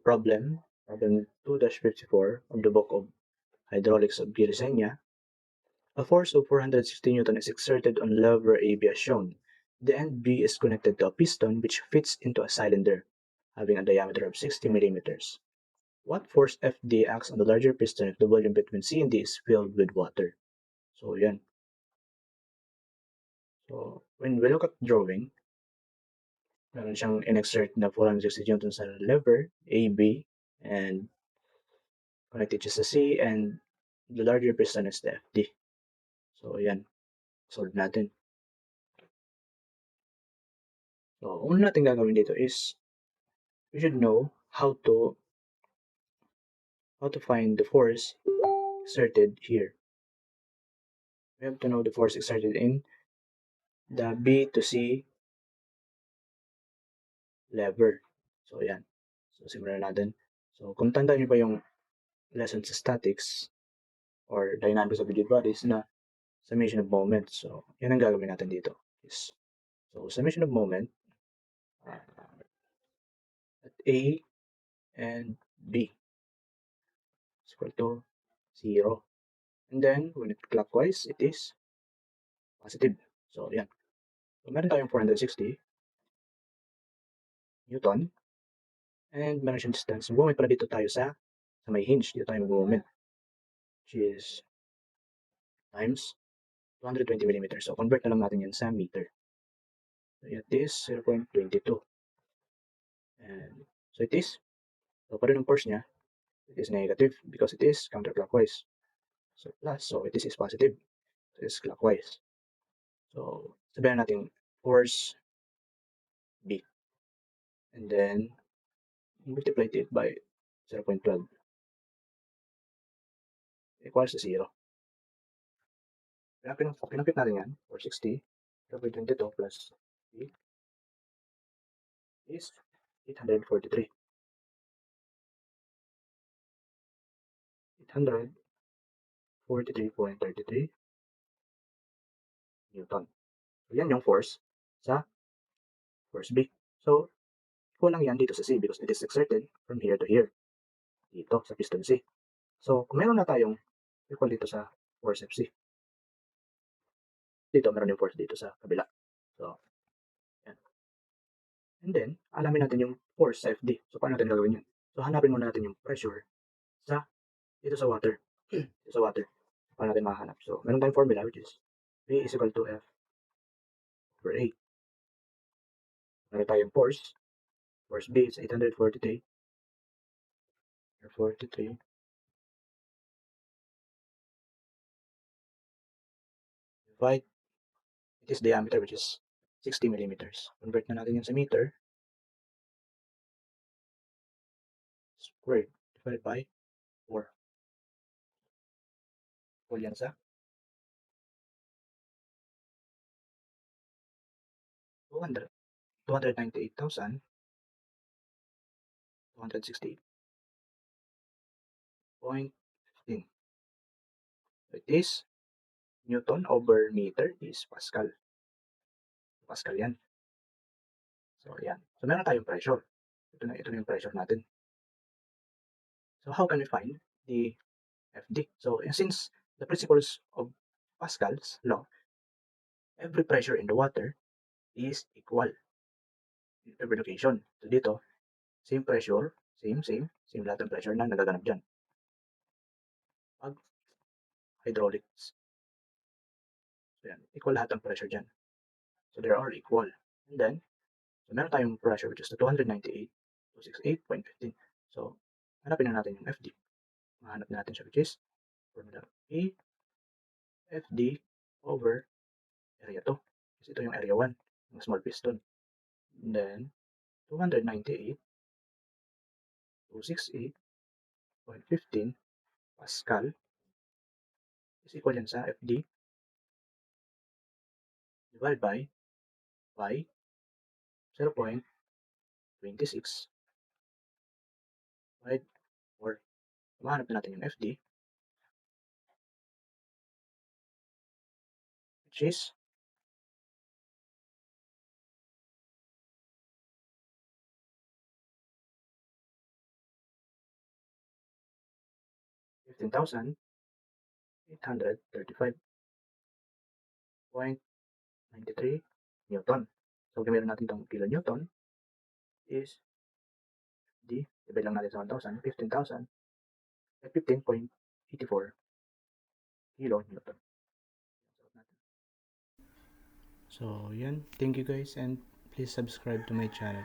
problem 2-54 of the book of Hydraulics of Birzenia. A force of 460 Newton is exerted on lever AB as shown. The end B is connected to a piston which fits into a cylinder having a diameter of 60 millimeters. What force FD acts on the larger piston if the volume between C and D is filled with water? So, yan. So, when we look at drawing, meron siyang in-exert na 460 Newton sa lever, AB, and connected siya sa C, and the larger piston is the FD. So, yan. Solve natin. So, una natin gagawin dito is, we should know how to find the force exerted here. We have to know the force exerted in the B to C lever. So, yan. So, simulan natin. So, kung tandaan niyo pa yung lesson sa statics or dynamics of rigid bodies na summation of moment. So, yan ang gagawin natin dito. So, summation of moment at A and B is equal to 0. And then, when it clockwise, it is positive. So, yan. So, meron tayong 460 Newton. And meron siyang distance. Mag-moment pala dito tayo sa may hinge. Dito tayo mag-moment. Which is times 220 millimeters. So, convert na lang natin yan sa meter. So, it is 0.22. And so, it is. So, pa rin ang force niya. It is negative because it is counterclockwise. So, plus. So, it is positive. It is clockwise. So, sabihin natin force B. And then, multiply it by 0.12 equals to 0. Kaya pinakit natin yan, 460, 0.22 plus B is 843. 843.33 Newton. So, yan yung force sa force B. So, equal lang yan dito sa C because it is exerted from here to here. Dito sa piston C. So, kung meron na tayong equal dito sa force FC. Dito, meron yung force dito sa kabila. So, yan. And then, alamin natin yung force sa FD. So, paano natin gagawin yun? So, hanapin muna natin yung pressure sa dito sa water. Dito sa water. Paano natin makahanap? So, meron tayong formula which is V is equal to F over A. Meron tayong force. Force B is 843. 43. Divide. It is diameter which is 60 millimeters. Convert na natin yun sa meter. Squared divided by 4. Equal yan sa 298,268.15. So it is Newton over meter is Pascal. Pascal yan. So, yan. So, meron tayong pressure. Ito na yung pressure natin. So, how can we find the FD? So, since the principles of Pascal's law, every pressure in the water is equal in every location. So, dito, same pressure, same lahat ng pressure na nagaganap dyan. Pag hydraulics. So, yan. Equal lahat ng pressure dyan. So, they are equal. And then, so meron tayong pressure which is 298,268.15. So, hanapin na natin yung FD. Mahanap natin siya which is formula A FD over area 2. Kasi ito yung area 1, yung small piston. And then, 298,268.15 Pascal is equal yan sa FD divided by 0.26 divide 4. Mahanap na natin yung FD which is 15,835.93 Newton. So, kung meron natin itong kilonewton is divide lang natin sa 1,000, 15,000 at 15.84 kilonewton. So, yan. Thank you guys and please subscribe to my channel.